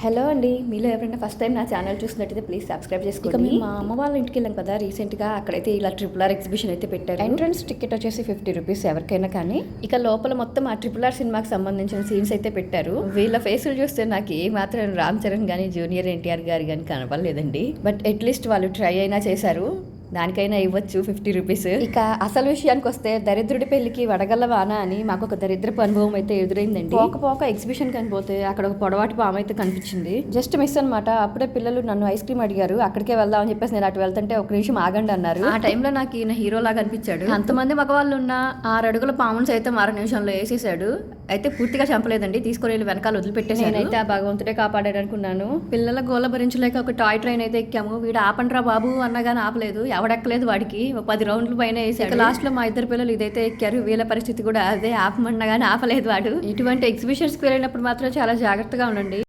Hello అండి, మీలో ఎవరైనా ఫస్ట్ టైం నా ఛానల్ చూసినట్టయితే ప్లీజ్ సబ్స్క్రైబ్ చేసుకోండి. మేము మా అమ్మ వాళ్ళ ఇంటికి వెళ్ళాం కదా రీసెంట్గా, అక్కడైతే ఇలా RRR ఎగ్జిబిషన్ అయితే పెట్టారు. ఎంట్రన్స్ టికెట్ వచ్చేసి 50 రూపీస్ ఎవరికైనా. కానీ ఇక లోపల మొత్తం ఆ RRR సినిమాకి సంబంధించిన సీన్స్ అయితే పెట్టారు. వీళ్ళ ఫేసులు చూస్తే నాకు ఏ మాత్రం రామ్ చరణ్ కానీ జూనియర్ ఎన్టీఆర్ గారు కానీ కనపడలేదండి. బట్ అట్లీస్ట్ వాళ్ళు ట్రై అయినా చేశారు, దానికైనా ఇవ్వచ్చు 50 రూపీస్. ఇక అసలు విషయానికి వస్తే దరిద్రుడి పెళ్లికి వడగల్ల వాన అని మాకు ఒక దరిద్రపు అనుభవం అయితే ఎదురైందండి. పోక ఎగ్జిబిషన్ కనిపోతే అక్కడ ఒక పొడవాటి పాము అయితే కనిపించింది. జస్ట్ మిస్ అనమాట. అప్పుడే పిల్లలు నన్ను ఐస్ క్రీమ్ అడిగారు, అక్కడికే వెళ్దామని చెప్పేసి నేను అటు వెళ్తుంటే ఒక నిమిషం ఆగండి అన్నారు. ఆ టైంలో నాకు ఈయన హీరో లాగా అనిపించాడు. అంతమంది మగవాళ్ళు ఉన్న 6 అడుగుల పామును సైతం 6 నిమిషంలో వేసేసాడు. అయితే పూర్తిగా చంపలేదండి, తీసుకొని వెళ్ళి వెనకాల వదిలిపెట్టేసి నేనైతే ఆ భగవంతుడే కాపాడాడు అనుకున్నాను. పిల్లల గోల భరించలేక ఒక టాయ్ ట్రైన్ అయితే ఎక్కాము. వీడు ఆపండ్రా బాబు అన్నగాని ఆపలేదు, ఎవడెక్కలేదు. వాడికి 10 రౌండ్లు పైన వేసాడు. లాస్ట్ లో మా ఇద్దరు పిల్లలు ఇదైతే ఎక్కారు. వీళ్ళ పరిస్థితి కూడా అదే, ఆపమన్నా కానీ ఆపలేదు వాడు. ఇటువంటి ఎగ్జిబిషన్స్కి వెళ్ళినప్పుడు మాత్రం చాలా జాగ్రత్తగా ఉండండి.